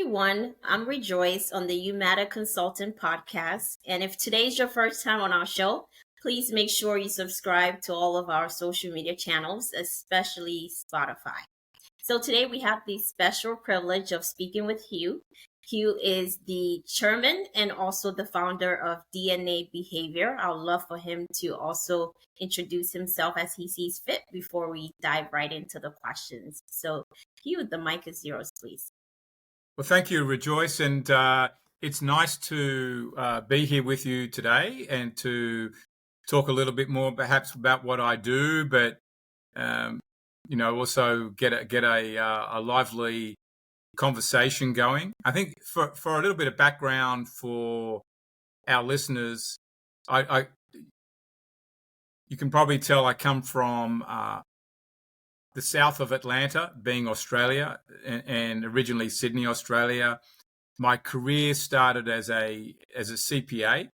everyone. I'm Rejoice on the Umatta Consultant podcast. And if today's your first time on our show, please make sure you subscribe to all of our social media channels, especially Spotify. So today we have the special privilege of speaking with Hugh. Hugh is the chairman and also the founder of DNA Behavior. I would love for him to also introduce himself as he sees fit before we dive right into the questions. So Hugh, the mic is yours, please. Well, thank you, Rejoice. And it's nice to be here with you today and to talk a little bit more perhaps about what I do, but, also get a lively conversation going. I think for a little bit of background for our listeners, you can probably tell I come from the south of Atlanta, being Australia, and originally Sydney, Australia. My career started as a CPA,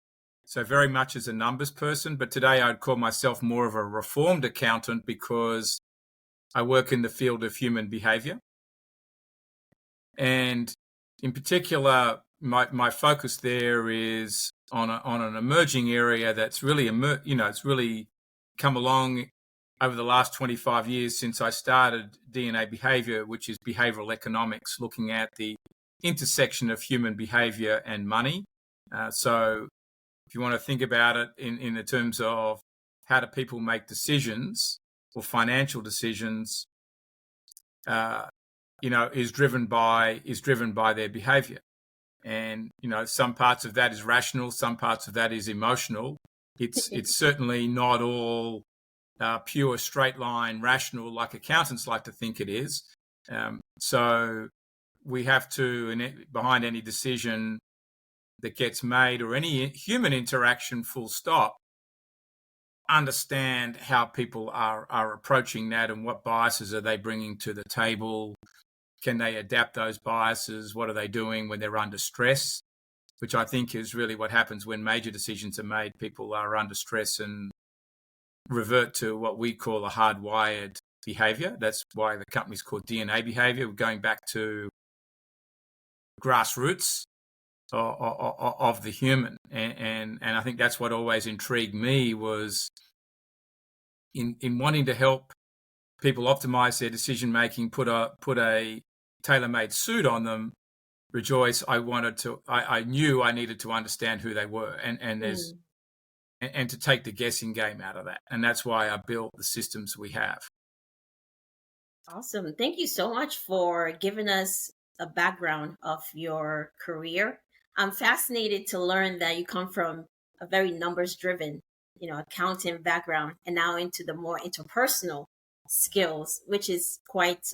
so very much as a numbers person, but today I'd call myself more of a reformed accountant because I work in the field of human behavior. And in particular, my focus there is on an emerging area that's really it's really come along over the last 25 years since I started DNA Behavior, which is behavioral economics, looking at the intersection of human behavior and money. So if you want to think about it in the terms of how do people make decisions or financial decisions, is driven by their behavior. And, some parts of that is rational, some parts of that is emotional. It's certainly not all pure straight line rational like accountants like to think it is. So we have to, behind any decision that gets made or any human interaction, full stop, understand how people are approaching that and what biases are they bringing to the table. Can they adapt those biases? What are they doing when they're under stress? Which I think is really what happens when major decisions are made. People are under stress and revert to what we call a hardwired behavior. That's why the company's called DNA Behavior. We're going back to grassroots of the human. And I think that's what always intrigued me was in wanting to help people optimize their decision making, put a tailor-made suit on them. Rejoice, I knew I needed to understand who they were and to take the guessing game out of that. And that's why I built the systems we have. Awesome. Thank you so much for giving us a background of your career. I'm fascinated to learn that you come from a very numbers-driven, accounting background and now into the more interpersonal skills, which is quite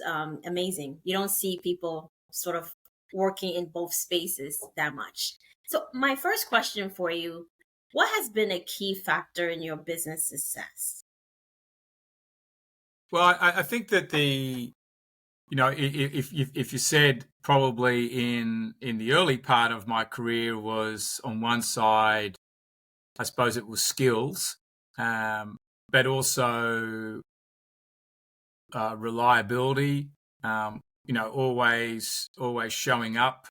amazing. You don't see people sort of working in both spaces that much. So my first question for you, what has been a key factor in your business success? Well, I think that if you said probably in the early part of my career was on one side, I suppose it was skills, but also reliability, always showing up.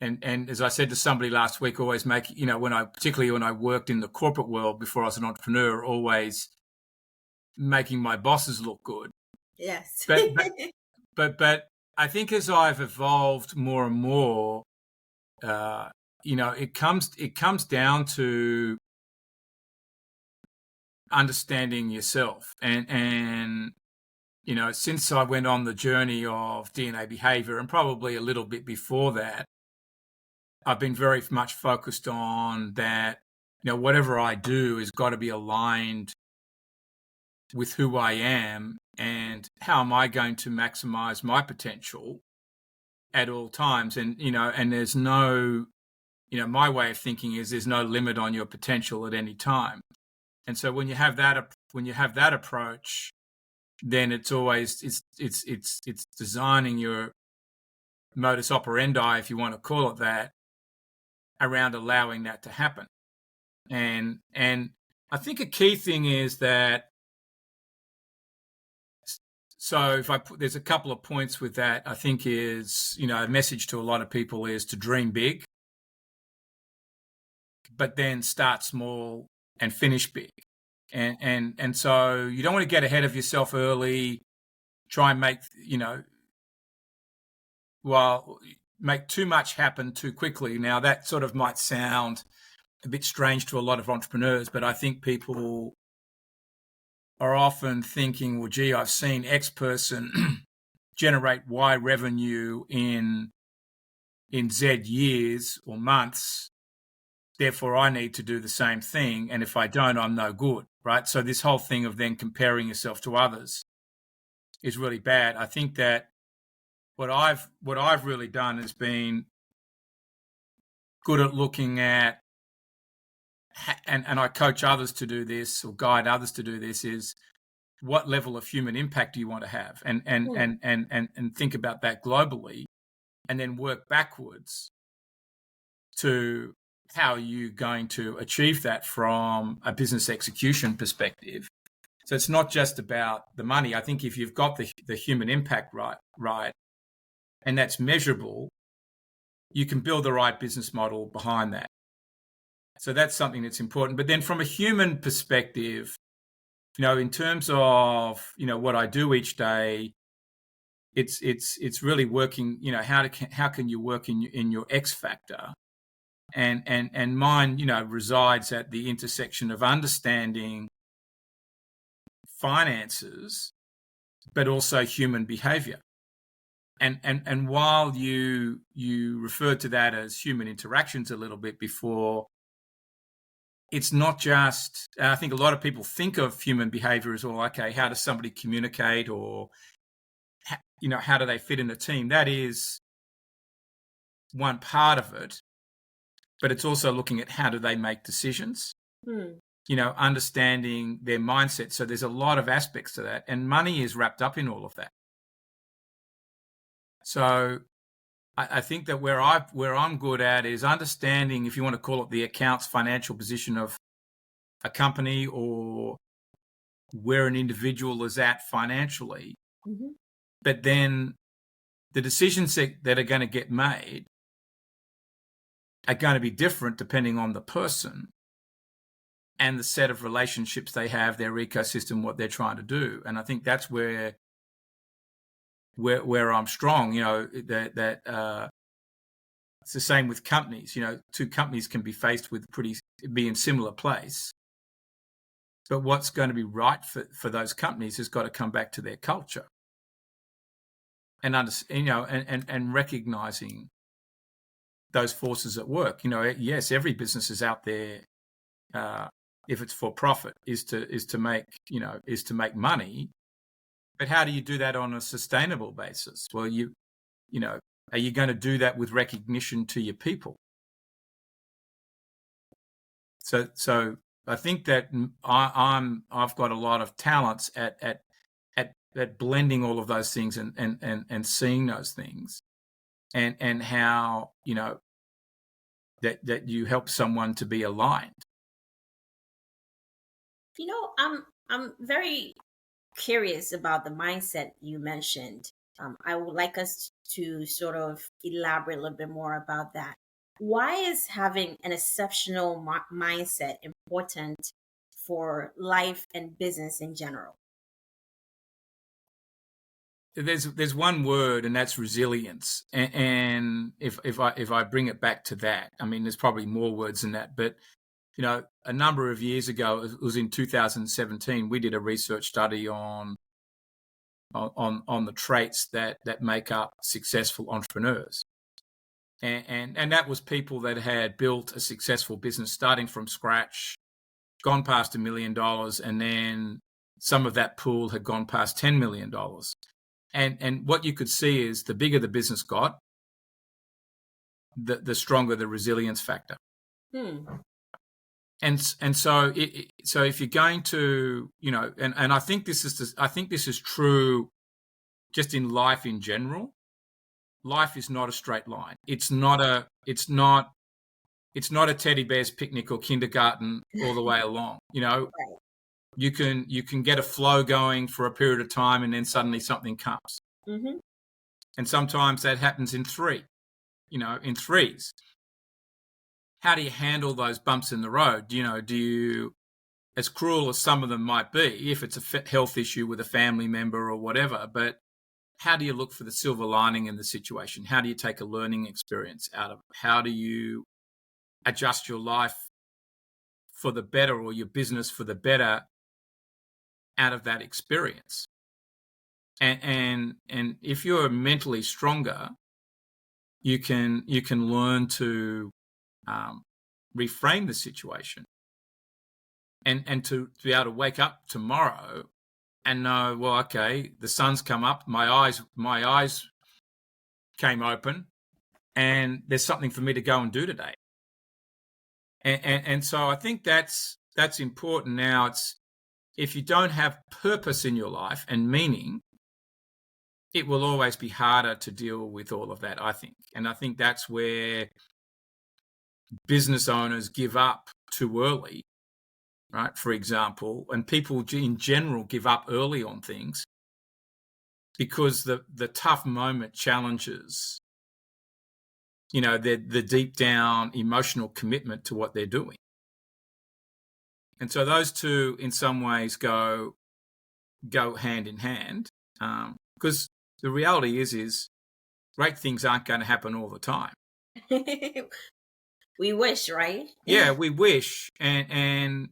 And as I said to somebody last week, always make, particularly when I worked in the corporate world before I was an entrepreneur, always making my bosses look good. Yes. But I think as I've evolved more and more, it comes down to understanding yourself. And since I went on the journey of DNA Behavior, and probably a little bit before that, I've been very much focused on that, whatever I do has got to be aligned with who I am and how am I going to maximize my potential at all times. And, and there's no, my way of thinking is there's no limit on your potential at any time. And so when you have that approach, then it's always, it's designing your modus operandi, if you want to call it that, around allowing that to happen. And I think a key thing is that So there's a couple of points with that. I think is, a message to a lot of people is to dream big, but then start small and finish big. And so you don't want to get ahead of yourself early, try and make too much happen too quickly. Now that sort of might sound a bit strange to a lot of entrepreneurs, but I think people are often thinking, well, gee, I've seen X person generate Y revenue in Z years or months. Therefore, I need to do the same thing. And if I don't, I'm no good, right? So this whole thing of then comparing yourself to others is really bad. I think that what I've really done has been good at looking at, and I coach others to do this or guide others to do this, is what level of human impact do you want to have, and think about that globally, and then work backwards to how you're going to achieve that from a business execution perspective. So it's not just about the money. I think if you've got the human impact right, and that's measurable, you can build the right business model behind that. So that's something that's important. But then from a human perspective, in terms of, what I do each day, it's really working, how can you work in your X factor? And mine, resides at the intersection of understanding finances, but also human behavior. And while you referred to that as human interactions a little bit before, it's not just, I think a lot of people think of human behavior as, well, okay, how does somebody communicate, or, how do they fit in a team? That is one part of it, but it's also looking at how do they make decisions, understanding their mindset. So there's a lot of aspects to that, and money is wrapped up in all of that. So I think that where I'm good at is understanding, if you want to call it the accounts financial position of a company, or where an individual is at financially. Mm-hmm. But then the decisions that are going to get made are going to be different depending on the person and the set of relationships they have, their ecosystem, what they're trying to do. And I think that's where I'm strong. That it's the same with companies. Two companies can be faced with be in similar place, but what's going to be right for those companies has got to come back to their culture, and and recognizing those forces at work. Yes, every business is out there, if it's for profit, is to make money. But how do you do that on a sustainable basis? Well, are you going to do that with recognition to your people? So I think that I've got a lot of talents at blending all of those things and seeing those things, and how that you help someone to be aligned. I'm very curious about the mindset you mentioned. I would like us to sort of elaborate a little bit more about that. Why is having an exceptional mindset important for life and business in general? There's one word, and that's resilience. And if I bring it back to that, I mean, there's probably more words than that, but a number of years ago, it was in 2017, we did a research study on the traits that make up successful entrepreneurs. And that was people that had built a successful business starting from scratch, gone past $1 million, and then some of that pool had gone past $10 million. And what you could see is the bigger the business got, the stronger the resilience factor. And so if you're going to, and I think this is true just in life in general. Life is not a straight line. It's not a teddy bear's picnic or kindergarten all the way along. Right. You can get a flow going for a period of time, and then suddenly something comes. Mm-hmm. And sometimes that happens in threes. How do you handle those bumps in the road? Do you, as cruel as some of them might be, if it's a health issue with a family member or whatever, but how do you look for the silver lining in the situation? How do you take a learning experience out of it? How do you adjust your life for the better, or your business for the better, out of that experience? And if you're mentally stronger, you can learn to reframe the situation, and to be able to wake up tomorrow and know, well, okay, the sun's come up, my eyes came open, and there's something for me to go and do today. And so I think that's important. Now, it's, if you don't have purpose in your life and meaning, it will always be harder to deal with all of that, I think. And I think that's where business owners give up too early, right? For example, and people in general give up early on things because the tough moment challenges, the deep down emotional commitment to what they're doing. And so those two, in some ways, go hand in hand, because the reality is great things aren't going to happen all the time. We wish, right? Yeah, we wish, and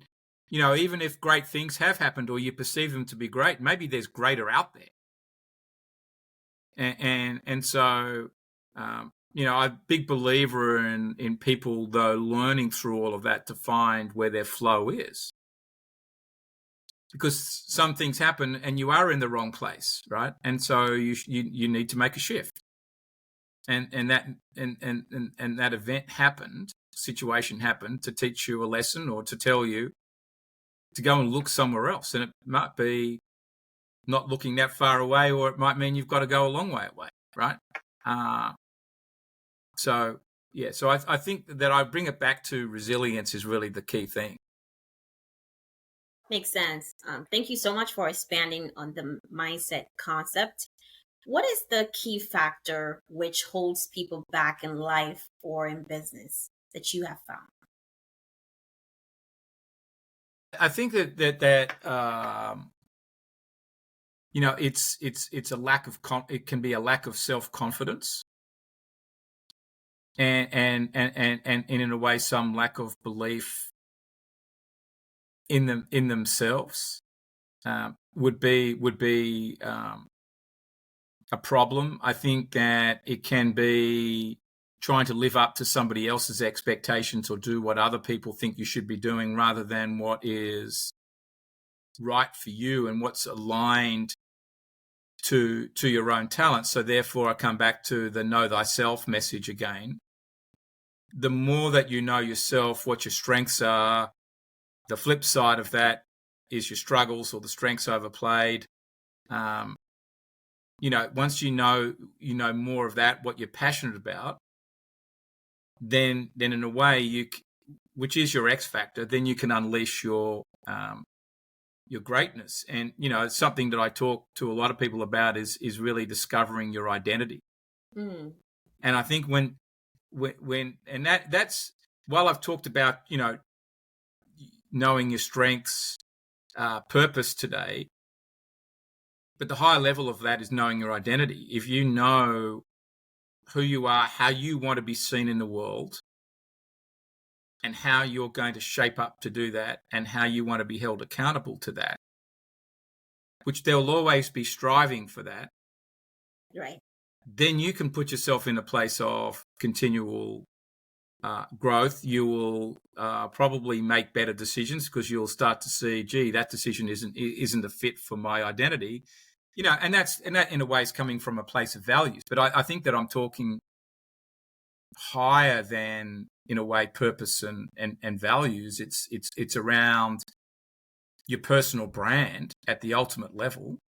even if great things have happened, or you perceive them to be great, maybe there's greater out there. And so, I'm a big believer in people, though, learning through all of that to find where their flow is. Because some things happen and you are in the wrong place, right? And so you need to make a shift. And that event happened, situation happened to teach you a lesson, or to tell you to go and look somewhere else. And it might be not looking that far away, or it might mean you've got to go a long way away, right? So I think that I bring it back to resilience is really the key thing. Makes sense. Thank you so much for expanding on the mindset concept. What is the key factor which holds people back in life or in business that you have found? I think that it's a lack of it can be a lack of self-confidence, and in a way some lack of belief in themselves would be a problem. I think that it can be trying to live up to somebody else's expectations, or do what other people think you should be doing, rather than what is right for you and what's aligned to your own talents. So therefore, I come back to the know thyself message again. The more that you know yourself, what your strengths are, the flip side of that is your struggles or the strengths overplayed. Once you know more of that, what you're passionate about, then in a way which is your X factor, then you can unleash your greatness. And it's something that I talk to a lot of people about is really discovering your identity. Mm. And I think when and that's, while I've talked about knowing your strengths, purpose today, but the higher level of that is knowing your identity. If you know who you are, how you want to be seen in the world, and how you're going to shape up to do that, and how you want to be held accountable to that, which there'll always be striving for that, right? Then you can put yourself in a place of continual growth. You will probably make better decisions, because you'll start to see, gee, that decision isn't a fit for my identity, and that in a way is coming from a place of values. But I think that I'm talking higher than, in a way, purpose and values. It's around your personal brand at the ultimate level.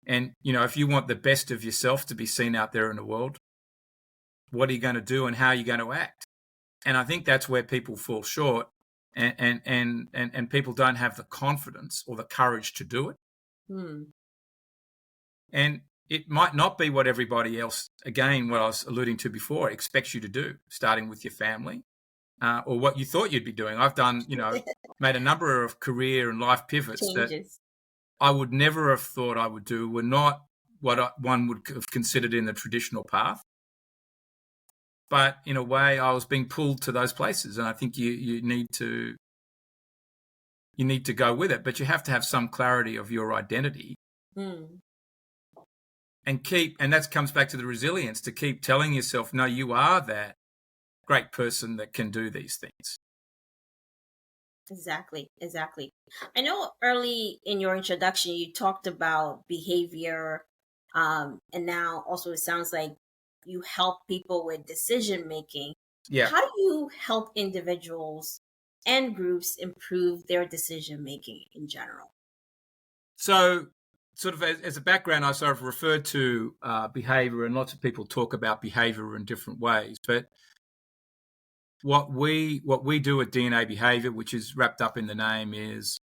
And if you want the best of yourself to be seen out there in the world, what are you going to do, and how are you going to act? And I think that's where people fall short, and people don't have the confidence or the courage to do it. And it might not be what everybody else, again, what I was alluding to before, expects you to do, starting with your family, or what you thought you'd be doing. I've done, made a number of career and life pivots that I would never have thought I would do, were not what one would have considered in the traditional path. But in a way, I was being pulled to those places, and I think you need to go with it, but you have to have some clarity of your identity. And that comes back to the resilience, to keep telling yourself, no, you are that great person that can do these things. Exactly. I know early in your introduction, you talked about behavior, and now also it sounds like you help people with decision making. Yeah. How do you help individuals and groups improve their decision making in general? So, sort of as a background, I sort of referred to behavior, and lots of people talk about behavior in different ways. But what we do at DNA Behavior, which is wrapped up in the name, is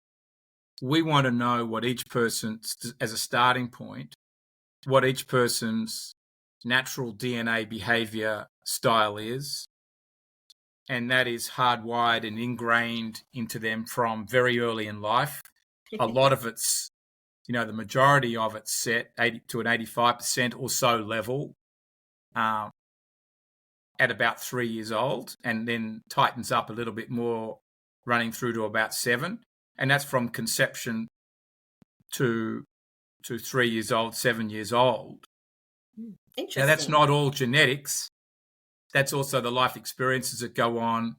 we want to know what each person, as a starting point, what each person's natural DNA behavior style is. And that is hardwired and ingrained into them from very early in life. A lot of it's, the majority of it's set 80 to an 85% or so level at about 3 years old, and then tightens up a little bit more running through to about 7. And that's from conception to 3 years old, 7 years old. Interesting. Now, that's not all genetics. That's also the life experiences that go on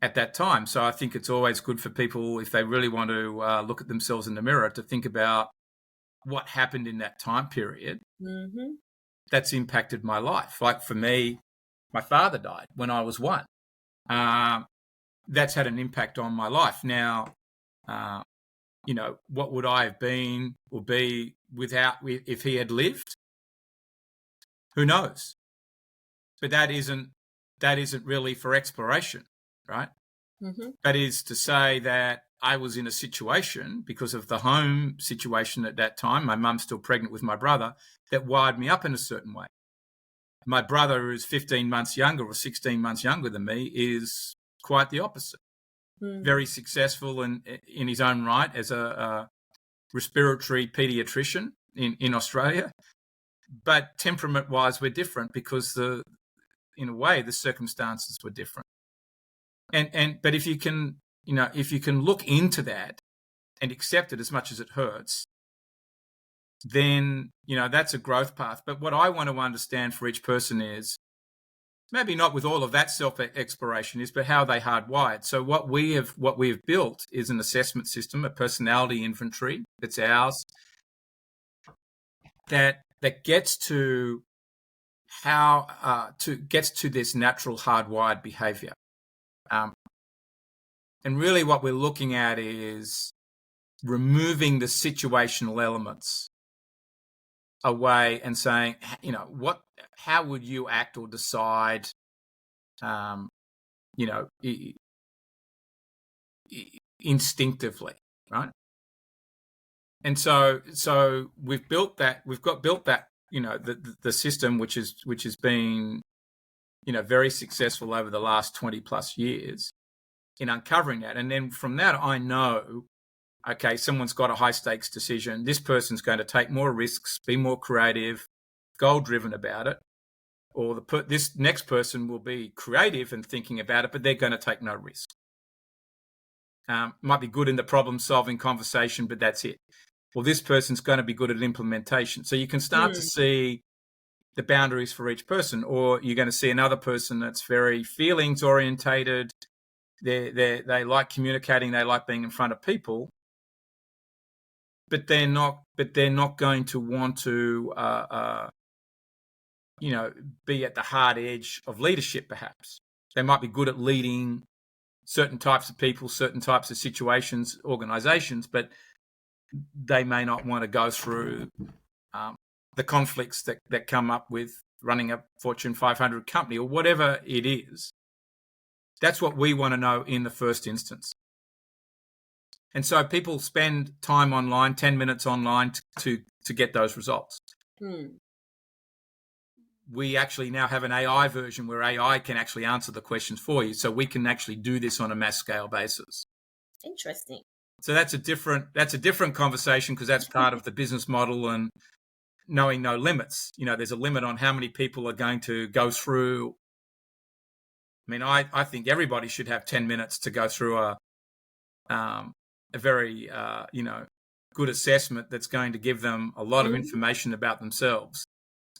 at that time. So I think it's always good for people, if they really want to look at themselves in the mirror, to think about what happened in that time period that's impacted my life. Like for me, my father died when I was 1. That's had an impact on my life. Now, what would I have been or be if he had lived? Who knows? But that isn't really for exploration, right? That is to say that I was in a situation, because of the home situation at that time, my mum's still pregnant with my brother, that wired me up in a certain way. My brother, who's 15 months younger or 16 months younger than me, is quite the opposite. Very successful in his own right as a respiratory pediatrician in Australia. But temperament-wise, we're different because in a way, the circumstances were different. But if you can look into that and accept it, as much as it hurts, then, that's a growth path. But what I want to understand for each person is, maybe not with all of that self-exploration, is, but how they hardwired. So what we have built is an assessment system, a personality inventory that's ours, that gets to gets to this natural hardwired behavior. And really what we're looking at is removing the situational elements away and saying, how would you act or decide, instinctively, right? And so we've built that, the system, which has been, very successful over the last 20 plus years in uncovering that. And then from that, I know, okay, someone's got a high stakes decision. This person's going to take more risks, be more creative, goal driven about it. Or this next person will be creative and thinking about it, but they're going to take no risk. Might be good in the problem solving conversation, but that's it. Well, this person's going to be good at implementation. So you can start to see the boundaries for each person, or you're going to see another person that's very feelings orientated. They like communicating, they like being in front of people, but they're not going to want to be at the hard edge of leadership. Perhaps they might be good at leading certain types of people, certain types of situations, organizations, but they may not want to go through the conflicts that come up with running a Fortune 500 company or whatever it is. That's what we want to know in the first instance. And so people spend time online, 10 minutes online to get those results. We actually now have an AI version where AI can actually answer the questions for you. So we can actually do this on a mass scale basis. Interesting. So that's a different conversation, because that's part of the business model and knowing no limits. There's a limit on how many people are going to go through. I mean, I think everybody should have 10 minutes to go through a very, good assessment that's going to give them a lot of information about themselves.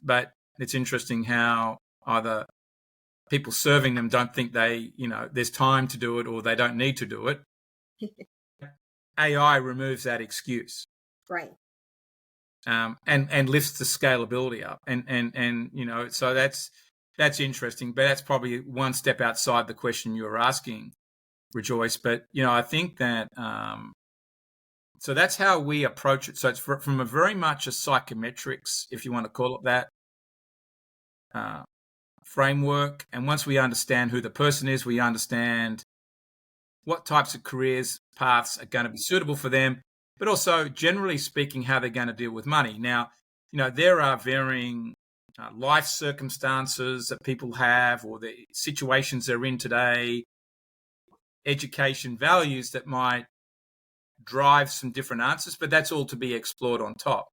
But it's interesting how either people serving them don't think there's time to do it, or they don't need to do it. AI removes that excuse. Right. And lifts the scalability up. And so that's interesting, but that's probably one step outside the question you were asking, Rejoice. But, I think that, so that's how we approach it. So it's from a very much a psychometrics, if you want to call it that, framework. And once we understand who the person is, we understand what types of careers paths are going to be suitable for them, but also, generally speaking, how they're going to deal with money. Now, there are varying life circumstances that people have, or the situations they're in today, education values that might drive some different answers, but that's all to be explored on top.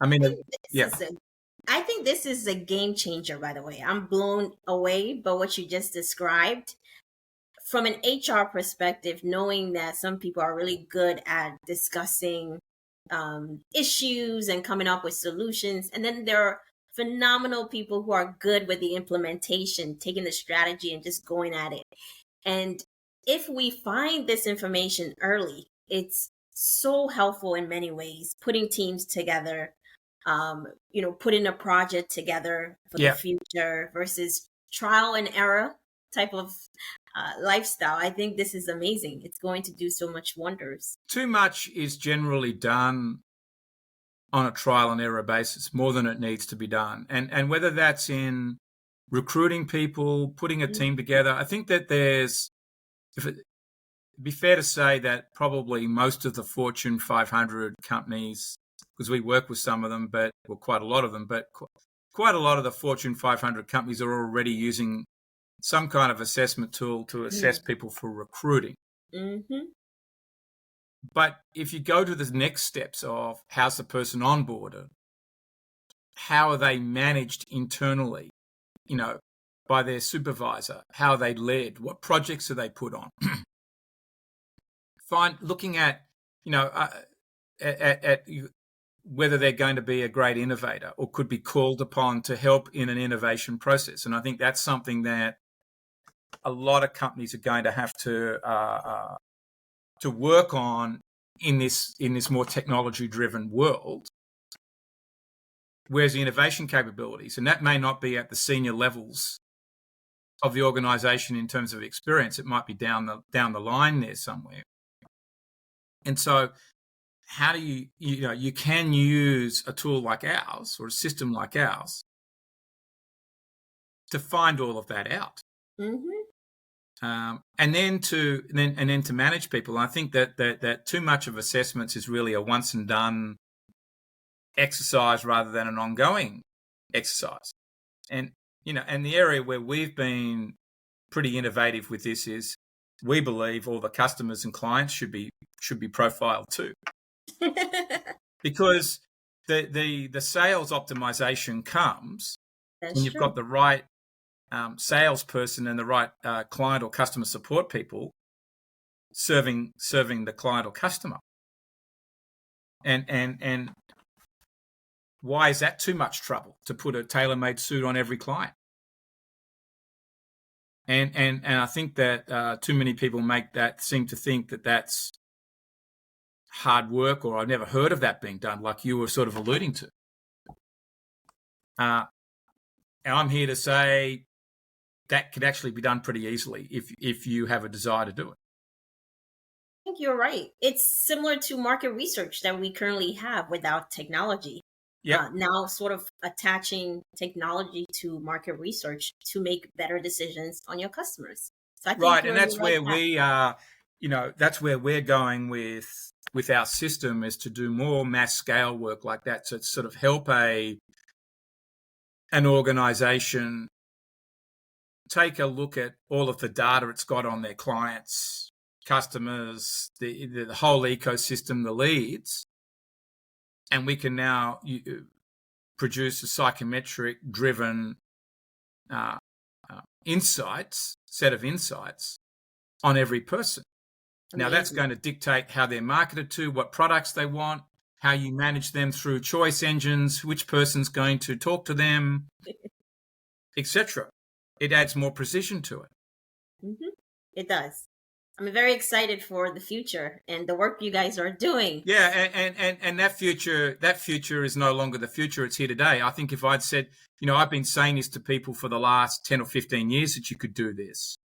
I mean, I think this is a game changer, by the way. I'm blown away by what you just described. From an HR perspective, knowing that some people are really good at discussing issues and coming up with solutions, and then there are phenomenal people who are good with the implementation, taking the strategy and just going at it. And if we find this information early, it's so helpful in many ways, putting teams together, putting a project together for the future versus trial and error type of lifestyle. I think this is amazing. It's going to do so much wonders. Too much is generally done on a trial and error basis, more than it needs to be done. And whether that's in recruiting people, putting a team together, I think that it'd be fair to say that probably most of the Fortune 500 companies, because we work with some of them, quite a lot of them, but quite a lot of the Fortune 500 companies are already using some kind of assessment tool to assess people for recruiting. But if you go to the next steps of how's the person onboarded, how are they managed internally, by their supervisor, how are they led, what projects are they put on? Looking at, at whether they're going to be a great innovator or could be called upon to help in an innovation process. And I think that's something that a lot of companies are going to have to work on in this more technology-driven world. Where's the innovation capabilities? And that may not be at the senior levels of the organization in terms of experience. It might be down the line there somewhere. And so how do you can use a tool like ours or a system like ours to find all of that out. And then to manage people. I think that too much of assessments is really a once and done exercise rather than an ongoing exercise. And and the area where we've been pretty innovative with this is we believe all the customers and clients should be profiled too. Because the sales optimization comes when you've got the right salesperson and the right client or customer support people serving the client or customer. And why is that too much trouble to put a tailor-made suit on every client? And I think that too many people seem to think that that's hard work, or I've never heard of that being done, like you were sort of alluding to. And I'm here to say that could actually be done pretty easily if you have a desire to do it. I think you're right. It's similar to market research that we currently have without technology. Yep. now sort of attaching technology to market research to make better decisions on your customers. So I think Right, you're and on the that's right where path. we are. That's where we're going with our system, is to do more mass scale work like that. So it's sort of help an organization take a look at all of the data it's got on their clients, customers, the whole ecosystem, the leads, and we can now produce a psychometric driven uh, set of insights on every person. Now, that's Amazing. going to dictate how they're marketed to, what products they want, how you manage them through choice engines, which person's going to talk to them, etc. It adds more precision to it. Hmm. It does. I'm very excited for the future and the work you guys are doing. Yeah, and that future is no longer the future. It's here today. I think if I'd said, I've been saying this to people for the last 10 or 15 years that you could do this,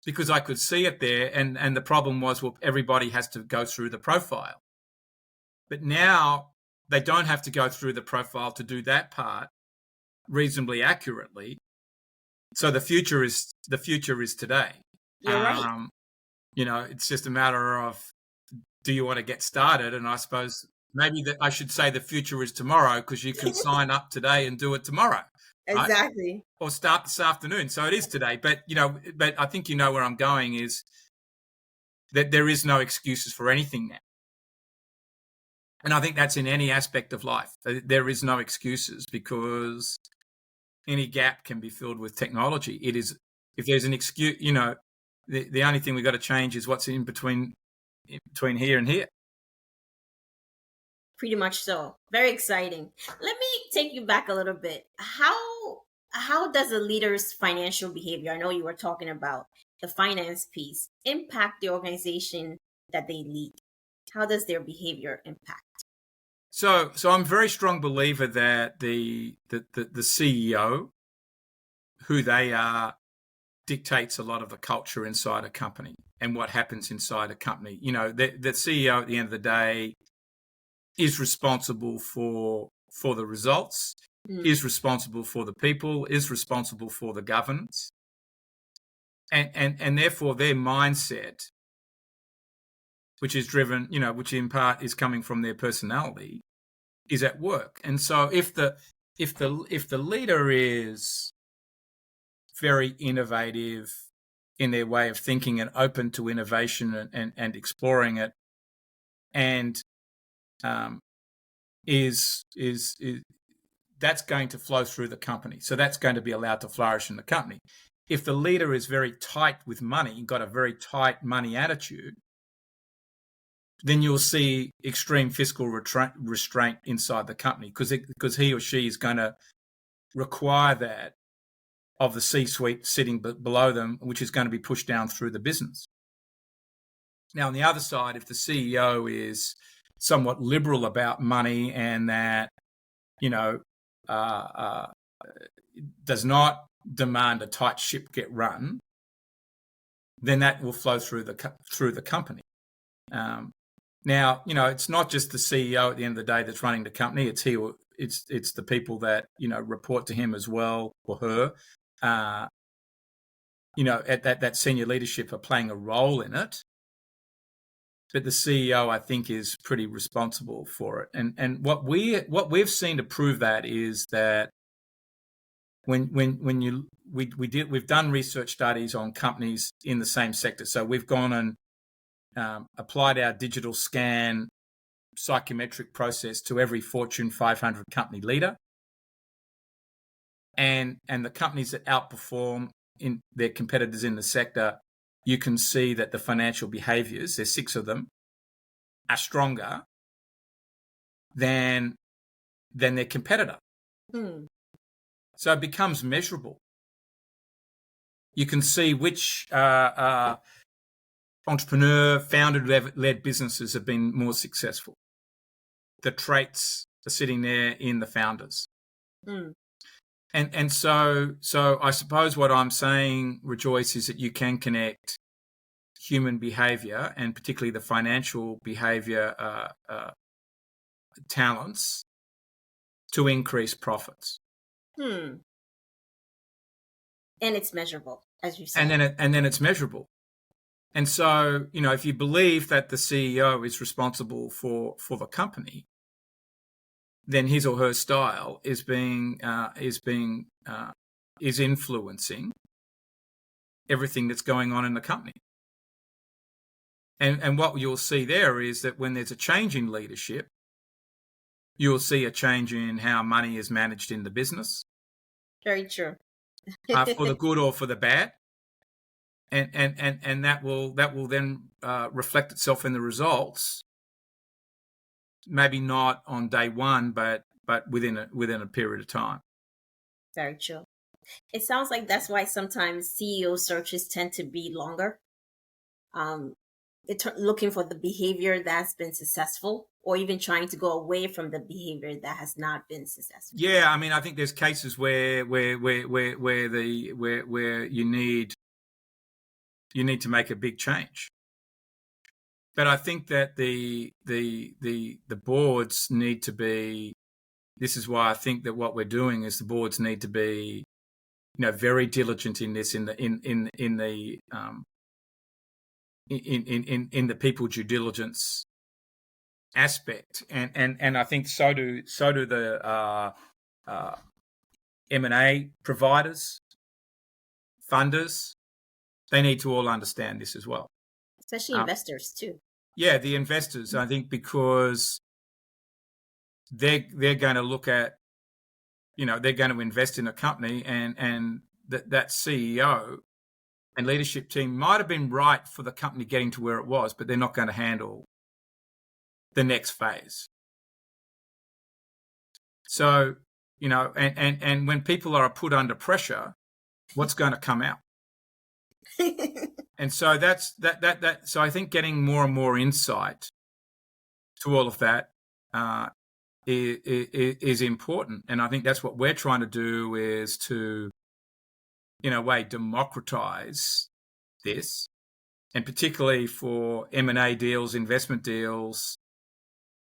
because I could see it there. And the problem was, well, everybody has to go through the profile. But now they don't have to go through the profile to do that part reasonably accurately. So the future is today. You're right. It's just a matter of, do you want to get started? And I suppose maybe that I should say the future is tomorrow, because you can sign up today and do it tomorrow, right? Exactly. Or start this afternoon. So it is today. But I think where I'm going is that there is no excuses for anything now. And I think that's in any aspect of life. There is no excuses, because any gap can be filled with technology. It is, if there's an excuse, the only thing we've got to change is what's in between here and here. Pretty much so. Very exciting. Let me take you back a little bit. How does a leader's financial behavior, I know you were talking about the finance piece, impact the organization that they lead? How does their behavior impact? So I'm a very strong believer that the CEO, who they are, dictates a lot of the culture inside a company and what happens inside a company. The CEO at the end of the day is responsible for the results, is responsible for the people, is responsible for the governance, and therefore their mindset, which is driven, which in part is coming from their personality, is at work. And so if the leader is very innovative in their way of thinking and open to innovation and exploring it, and is that's going to flow through the company. So that's going to be allowed to flourish in the company. If the leader is very tight with money, got a very tight money attitude, then you'll see extreme fiscal restraint inside the company, because he or she is going to require that of the C-suite sitting below them, which is going to be pushed down through the business. Now, on the other side, if the CEO is somewhat liberal about money and that, does not demand a tight ship get run, then that will flow through the company. Now, it's not just the CEO at the end of the day that's running the company. It's it's the people that report to him as well, or her. At that senior leadership are playing a role in it. But the CEO, I think, is pretty responsible for it. And what we've seen to prove that is that we've done research studies on companies in the same sector. So we've gone and applied our digital scan psychometric process to every Fortune 500 company leader, and the companies that outperform in their competitors in the sector, you can see that the financial behaviors, there's 6 of them, are stronger than their competitor. So it becomes measurable. You can see which entrepreneur, founder-led businesses have been more successful. The traits are sitting there in the founders. And so I suppose what I'm saying, Rejoice, is that you can connect human behavior, and particularly the financial behavior talents, to increase profits. And it's measurable, as you said. And then it's measurable. And so, if you believe that the CEO is responsible for the company, then his or her style is influencing everything that's going on in the company. And what you'll see there is that when there's a change in leadership, you'll see a change in how money is managed in the business. Very true. For the good or for the bad. And that will then reflect itself in the results. Maybe not on day one, but within a period of time. Very true. It sounds like that's why sometimes CEO searches tend to be longer. Looking for the behavior that's been successful, or even trying to go away from the behavior that has not been successful. Yeah, I mean, I think there's cases where you need to make a big change. But I think that the boards need to be. This is why I think that what we're doing is the boards need to be, very diligent in this in the people due diligence aspect, and I think so do the M&A providers, funders. They need to all understand this as well, especially investors too. Yeah, the investors, I think, because they're going to look at, they're going to invest in a company, and that CEO and leadership team might have been right for the company getting to where it was, but they're not going to handle the next phase. So, and when people are put under pressure, what's going to come out? And so that's that. So I think getting more and more insight to all of that is important, and I think that's what we're trying to do, is to, in a way, democratize this, and particularly for M&A deals, investment deals,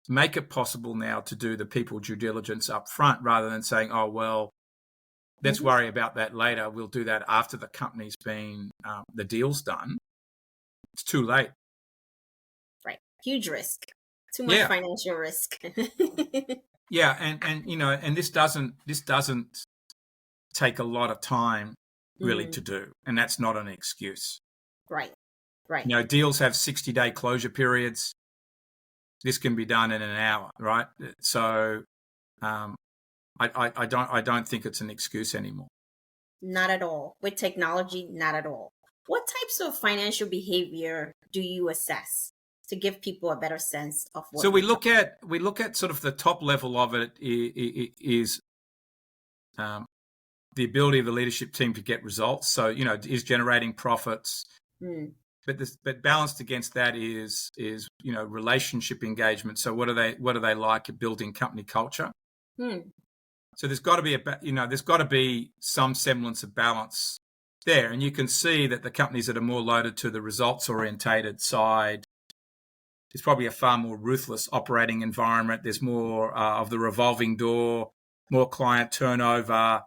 make it possible now to do the people due diligence up front, rather than saying, oh, well, let's worry about that later. We'll do that after the company's been, the deal's done. It's too late. Right. Huge risk. Too much financial risk. Yeah. And this doesn't take a lot of time really to do. And that's not an excuse. Right. Deals have 60-day closure periods. This can be done in an hour, right? So, I don't think it's an excuse anymore. Not at all. With technology, not at all. What types of financial behavior do you assess to give people a better sense of what? So we look at sort of the top level of it is the ability of the leadership team to get results. So, is generating profits. But balanced against that is relationship engagement. So what do they like at building company culture? So there's got to be some semblance of balance there, and you can see that the companies that are more loaded to the results orientated side, it's probably a far more ruthless operating environment. There's more of the revolving door, more client turnover,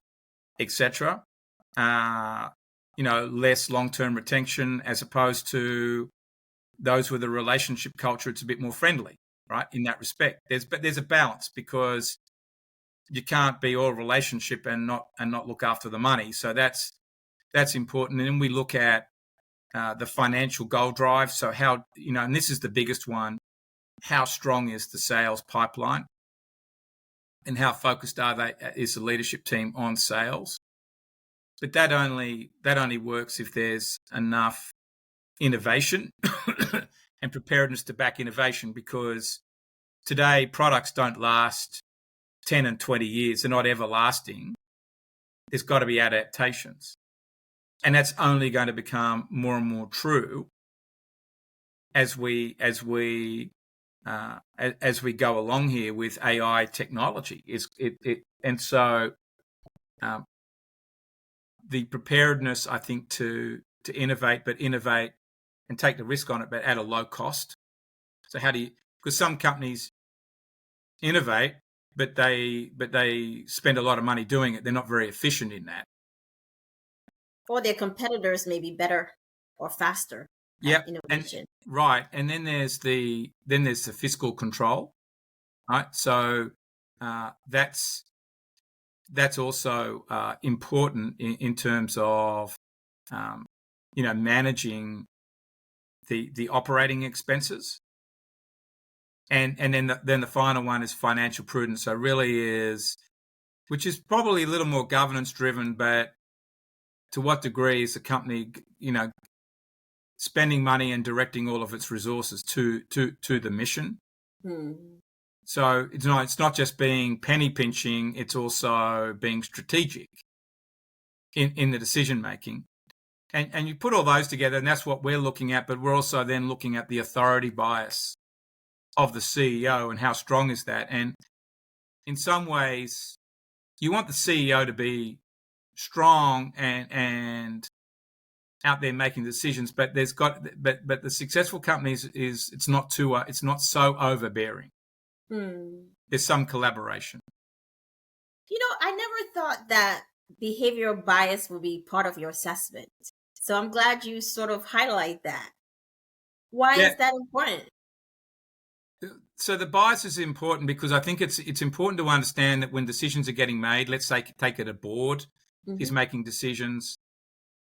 etc. Less long-term retention, as opposed to those with a relationship culture. It's a bit more friendly, right? In that respect, there's a balance, because you can't be all relationship and not look after the money. So that's important. And then we look at the financial goal drive. So how, and this is the biggest one, how strong is the sales pipeline, and how focused is the leadership team on sales? But that only works if there's enough innovation and preparedness to back innovation, because today products don't last 10 and 20 years. They're not everlasting. There's got to be adaptations. And that's only going to become more and more true as we go along here with AI technology. And so the preparedness, I think, to innovate and take the risk on it, but at a low cost. So because some companies innovate but they spend a lot of money doing it. They're not very efficient in that. Or their competitors may be better or faster at innovation. Right. And then there's the fiscal control, right? So that's also important in terms of managing the operating expenses. And then the final one is financial prudence. So really which is probably a little more governance driven, but to what degree is the company, spending money and directing all of its resources to the mission? So it's not just being penny pinching; it's also being strategic in the decision making. And you put all those together, and that's what we're looking at. But we're also then looking at the authority bias of the CEO and how strong is that. And in some ways, you want the CEO to be strong and out there making decisions, but but the successful companies it's not so overbearing. There's some collaboration. I never thought that behavioral bias would be part of your assessment. So I'm glad you sort of highlight that. Why is that important? So the bias is important because I think it's important to understand that when decisions are getting made, let's say take it a board is making decisions,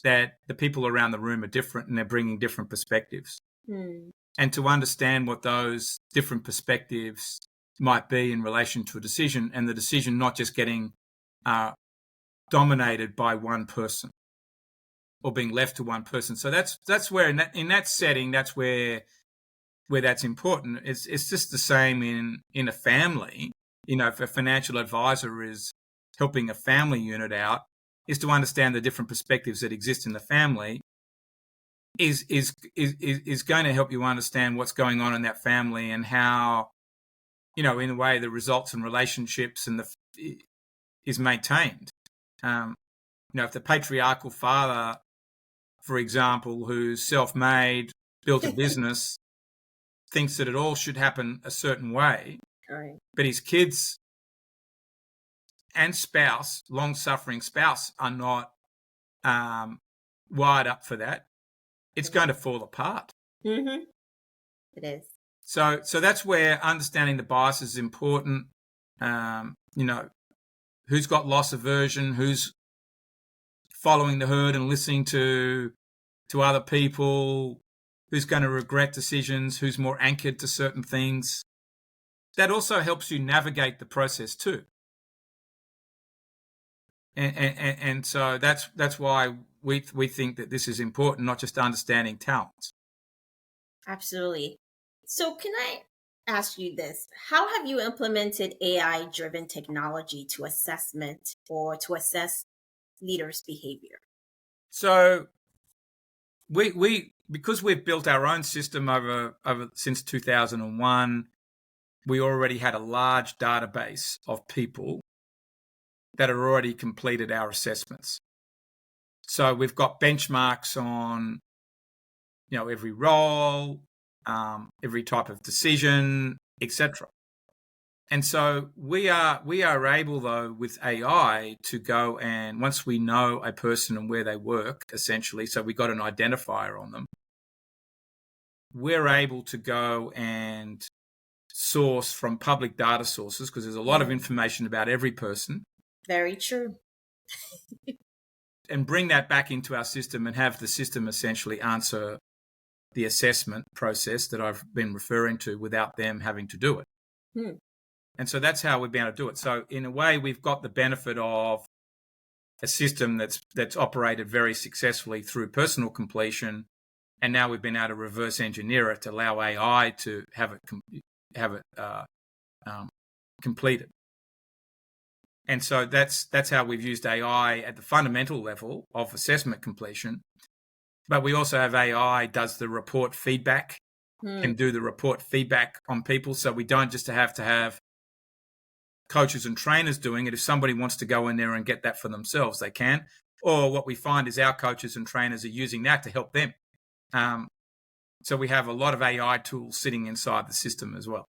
that the people around the room are different and they're bringing different perspectives. And to understand what those different perspectives might be in relation to a decision, and the decision not just getting dominated by one person or being left to one person. So that's where in that setting, that's where that's important. It's just the same in a family. If a financial advisor is helping a family unit out, is to understand the different perspectives that exist in the family is going to help you understand what's going on in that family and how, in a way, the results and relationships and is maintained. If the patriarchal father, for example, who's self-made, built a business, thinks that it all should happen a certain way, right, but his kids and spouse, long-suffering spouse, are not wired up for that, it's going to fall apart. It is. So that's where understanding the bias is important. Who's got loss aversion, who's following the herd and listening to other people, who's going to regret decisions, who's more anchored to certain things. That also helps you navigate the process too. And so that's why we think that this is important, not just understanding talents. Absolutely. So can I ask you this? How have you implemented AI-driven technology to assessment or to assess leaders' behavior? So we because we've built our own system over since 2001, we already had a large database of people that had already completed our assessments. So we've got benchmarks on, every role, every type of decision, etc. And so we are able, though, with AI to go and once we know a person and where they work, essentially, so we got an identifier on them, we're able to go and source from public data sources because there's a lot of information about every person. Very true. And bring that back into our system and have the system essentially answer the assessment process that I've been referring to without them having to do it. And so that's how we've been able to do it. So in a way, we've got the benefit of a system that's operated very successfully through personal completion, and now we've been able to reverse engineer it to allow AI to have it completed. And so that's how we've used AI at the fundamental level of assessment completion. But we also have AI does the report feedback, can do the report feedback on people. So we don't just have to have coaches and trainers doing it. If somebody wants to go in there and get that for themselves, they can. Or what we find is our coaches and trainers are using that to help them. So we have a lot of AI tools sitting inside the system as well.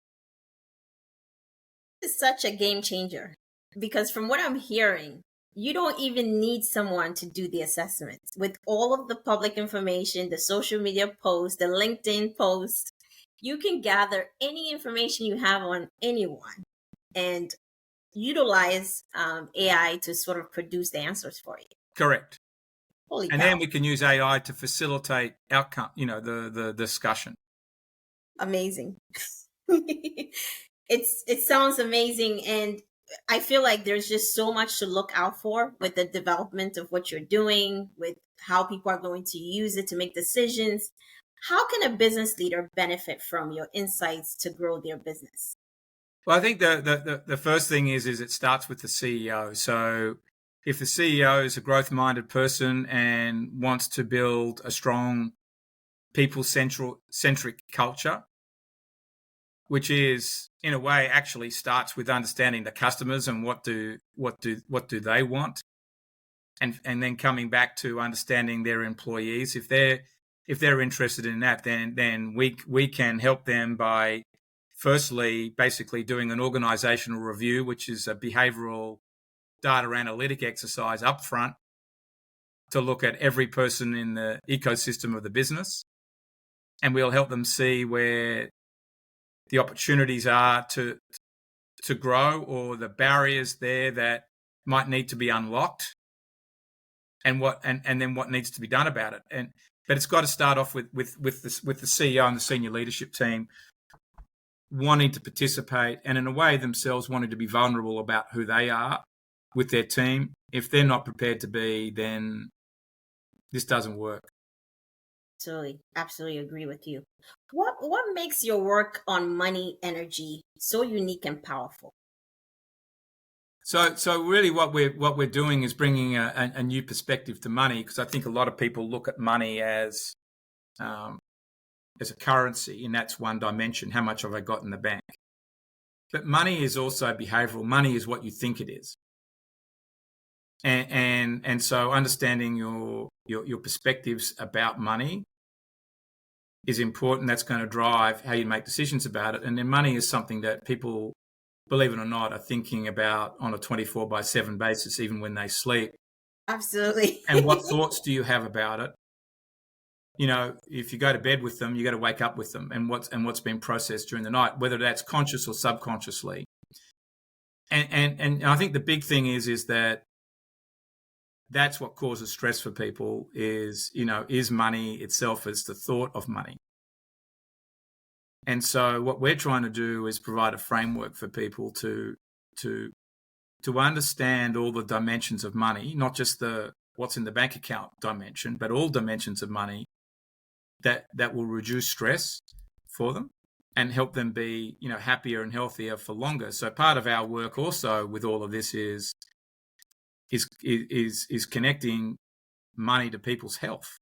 It's such a game changer because from what I'm hearing, you don't even need someone to do the assessments. With all of the public information, the social media posts, the LinkedIn posts, you can gather any information you have on anyone and utilize AI to sort of produce the answers for you. Correct. Holy And cow. then we can use AI to facilitate outcome, the discussion. Amazing. It sounds amazing, and I feel like there's just so much to look out for with the development of what you're doing, with how people are going to use it to make decisions. How can a business leader benefit from your insights to grow their business? Well, I think the first thing is it starts with the CEO. So if the CEO is a growth-minded person and wants to build a strong people-centric culture, which is in a way actually starts with understanding the customers and what do they want, and then coming back to understanding their employees. If they're interested in that, then we can help them by firstly basically doing an organizational review, which is a behavioral data analytic exercise up front to look at every person in the ecosystem of the business, and we'll help them see where the opportunities are to grow or the barriers there that might need to be unlocked, and then what needs to be done about it. But it's got to start off with the CEO and the senior leadership team wanting to participate, and in a way themselves wanting to be vulnerable about who they are with their team. If they're not prepared to be, then this doesn't work. Absolutely agree with you. What makes your work on money energy so unique and powerful? So really, what we're doing is bringing a new perspective to money, because I think a lot of people look at money as a currency, and that's one dimension. How much have I got in the bank? But money is also behavioral. Money is what you think it is, and so understanding your perspectives about money is important. That's going to drive how you make decisions about it. And then money is something that people, believe it or not, are thinking about on a 24/7 basis, even when they sleep. Absolutely. And what thoughts do you have about it? If you go to bed with them, you got to wake up with them, and what's been processed during the night, whether that's conscious or subconsciously. And I think the big thing is that that's what causes stress for people is money itself, is the thought of money. And so what we're trying to do is provide a framework for people to understand all the dimensions of money, not just the what's in the bank account dimension, but all dimensions of money that will reduce stress for them and help them be, happier and healthier for longer. So part of our work also with all of this is connecting money to people's health.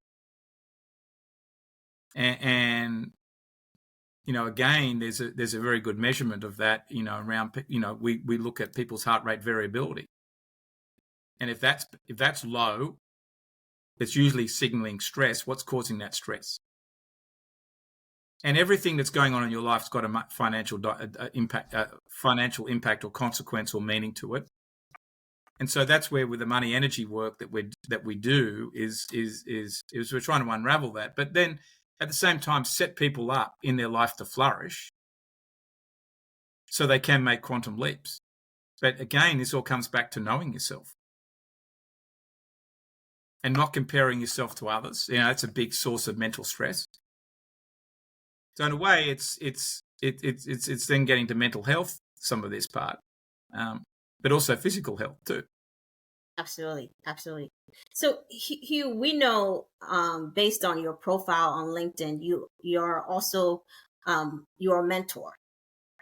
And again, there's a very good measurement of that, around, we look at people's heart rate variability. And if that's low, it's usually signaling stress. What's causing that stress? And everything that's going on in your life's got a financial impact or consequence or meaning to it. And so that's where, with the money energy work that we do, is we're trying to unravel that, but then at the same time set people up in their life to flourish, so they can make quantum leaps. But again, this all comes back to knowing yourself and not comparing yourself to others. It's a big source of mental stress. So in a way, it's then getting to mental health, some of this part, but also physical health too. Absolutely. So Hugh, we know, based on your profile on LinkedIn, you're also your mentor.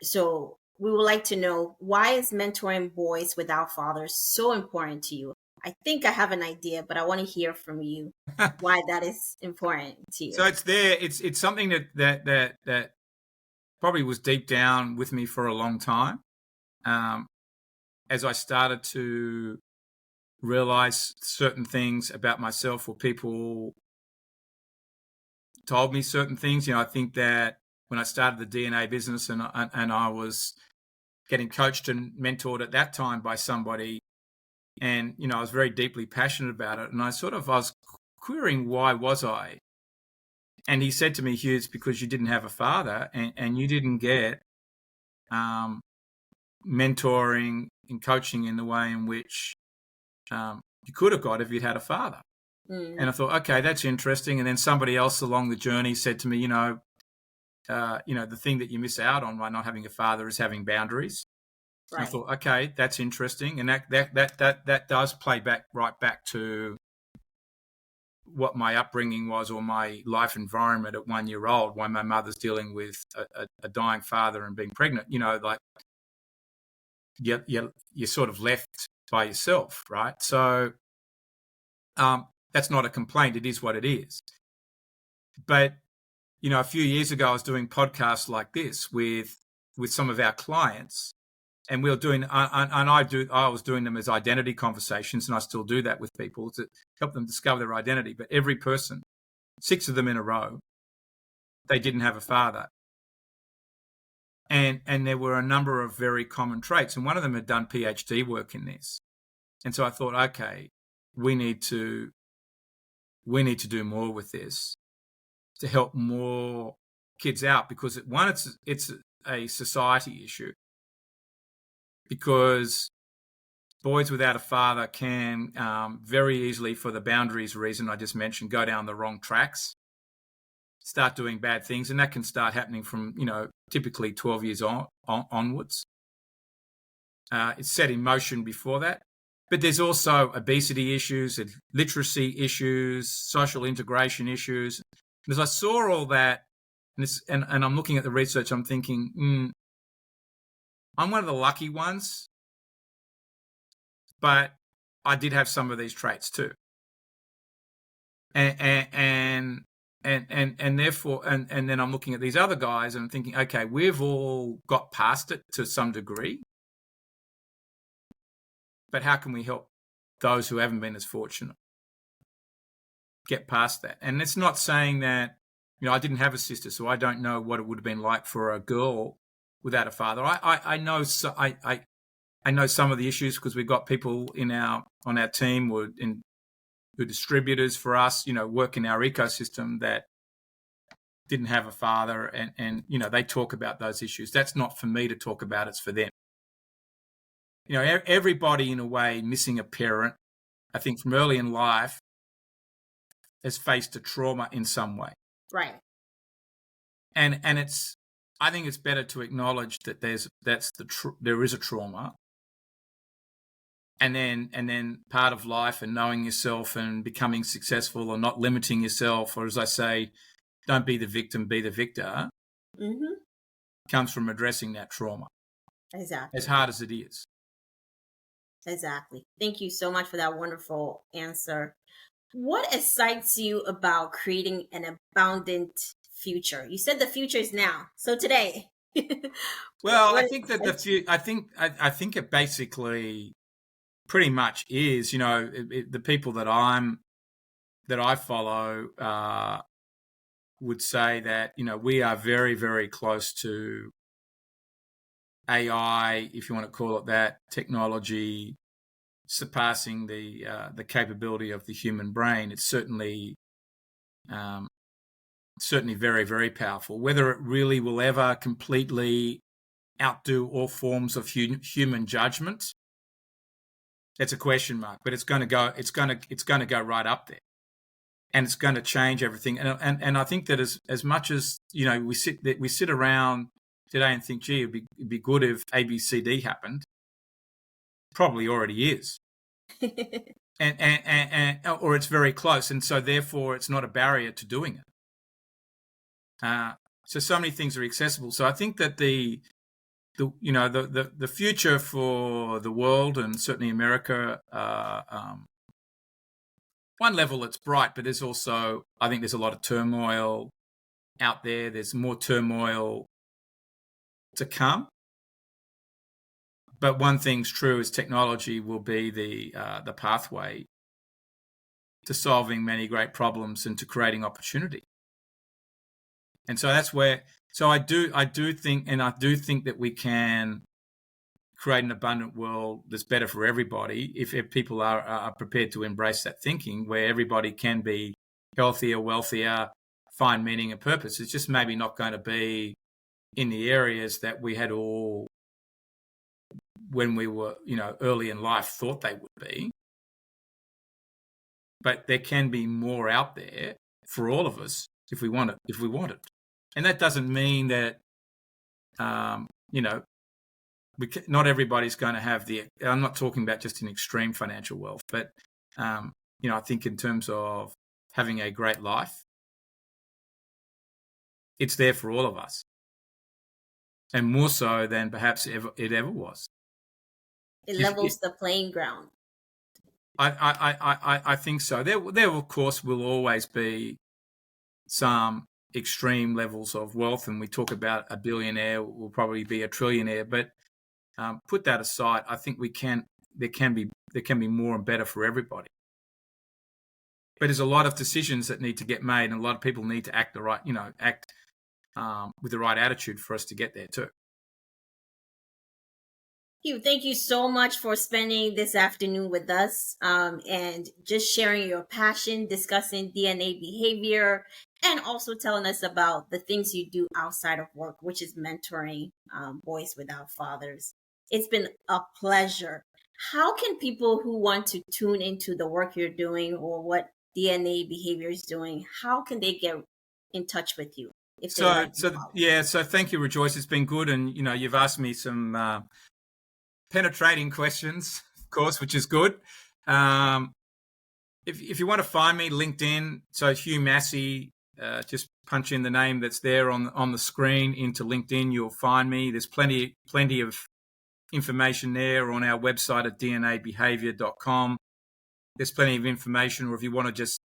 So we would like to know, why is mentoring boys without fathers so important to you? I think I have an idea, but I want to hear from you why that is important to you. So it's there. It's something that probably was deep down with me for a long time. As I started to realize certain things about myself, or people told me certain things. I think that when I started the DNA business and I was getting coached and mentored at that time by somebody. And, I was very deeply passionate about it. And I was querying, why was I? And he said to me, Hugh, it's because you didn't have a father and you didn't get mentoring and coaching in the way in which you could have got if you'd had a father. And I thought, okay, that's interesting. And then somebody else along the journey said to me, the thing that you miss out on by not having a father is having boundaries. Right. I thought, okay, that's interesting. And that does play right back to what my upbringing was, or my life environment at 1 year old, when my mother's dealing with a dying father and being pregnant. You're sort of left by yourself, right? So that's not a complaint. It is what it is. But, a few years ago, I was doing podcasts like this with some of our clients, and we were doing, I was doing them as identity conversations, and I still do that with people to help them discover their identity. But every person, 6 of them in a row, they didn't have a father. And there were a number of very common traits, and one of them had done PhD work in this. And so I thought, okay, we need to do more with this to help more kids out, because it's a society issue, because boys without a father can very easily, for the boundaries reason I just mentioned, go down the wrong tracks, start doing bad things, and that can start happening from typically 12 years onwards. It's set in motion before that. But there's also obesity issues, literacy issues, social integration issues. And as I saw all that, and I'm looking at the research, I'm thinking, I'm one of the lucky ones, but I did have some of these traits too. And therefore, and then I'm looking at these other guys and I'm thinking, okay, we've all got past it to some degree, but how can we help those who haven't been as fortunate get past that? And it's not saying that, I didn't have a sister, so I don't know what it would have been like for a girl without a father. I know some of the issues, because we've got people on our team who are distributors for us, work in our ecosystem, that didn't have a father, and they talk about those issues. That's not for me to talk about, it's for them. Everybody in a way missing a parent, I think from early in life, has faced a trauma in some way. Right. And I think it's better to acknowledge that there is a trauma, and then part of life and knowing yourself and becoming successful, or not limiting yourself, or, as I say, don't be the victim, be the victor, comes from addressing that trauma. Exactly. As hard as it is. Exactly. Thank you so much for that wonderful answer. What excites you about creating an abundant future? You said the future is now. So today. Well, I think that I think it basically pretty much is, the people that I follow would say that, we are very, very close to AI, if you want to call it that, technology surpassing the capability of the human brain. It's certainly very, very powerful. Whether it really will ever completely outdo all forms of human judgment, that's a question mark. But it's going to go right up there, and it's going to change everything. And I think that as much as we sit around today and think, gee, it'd be good if ABCD happened. Probably already is. and or it's very close, and so therefore it's not a barrier to doing it. So many things are accessible. So I think that the future for the world, and certainly America, one level it's bright, but there's also, I think there's a lot of turmoil out there. There's more turmoil to come. But one thing's true, is technology will be the pathway to solving many great problems and to creating opportunity. And so that's where, so I do think that we can create an abundant world that's better for everybody if people are prepared to embrace that thinking, where everybody can be healthier, wealthier, find meaning and purpose. It's just maybe not going to be in the areas that we had all, when we were, early in life, thought they would be. But there can be more out there for all of us if we want it. And that doesn't mean that, not everybody's going to have I'm not talking about just an extreme financial wealth, but, I think in terms of having a great life, it's there for all of us. And more so than perhaps it ever was. It levels the playing ground. I think so. There of course will always be some extreme levels of wealth, and we talk about a billionaire will probably be a trillionaire. But put that aside, I think there can be more and better for everybody. But there's a lot of decisions that need to get made, and a lot of people need to act with the right attitude for us to get there too. Hugh, thank you so much for spending this afternoon with us and just sharing your passion, discussing DNA behavior, and also telling us about the things you do outside of work, which is mentoring boys without fathers. It's been a pleasure. How can people who want to tune into the work you're doing or what DNA behavior is doing, how can they get in touch with you? So thank you, Rejoice. It's been good. And, you've asked me some penetrating questions, of course, which is good. If you want to find me, LinkedIn, so Hugh Massie, just punch in the name that's there on the screen into LinkedIn, you'll find me. There's plenty of information there on our website at dnabehavior.com. There's plenty of information, or if you want to just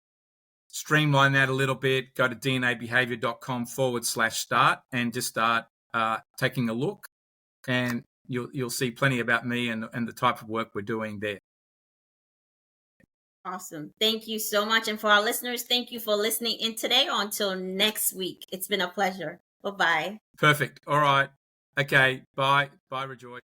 streamline that a little bit, go to dnabehavior.com/start and just start taking a look, and you'll see plenty about me and the type of work we're doing there. Awesome. Thank you so much. And for our listeners, thank you for listening in today. Until next week, it's been a pleasure. Bye-bye. Perfect. All right. Okay. Bye. Bye, Rejoice.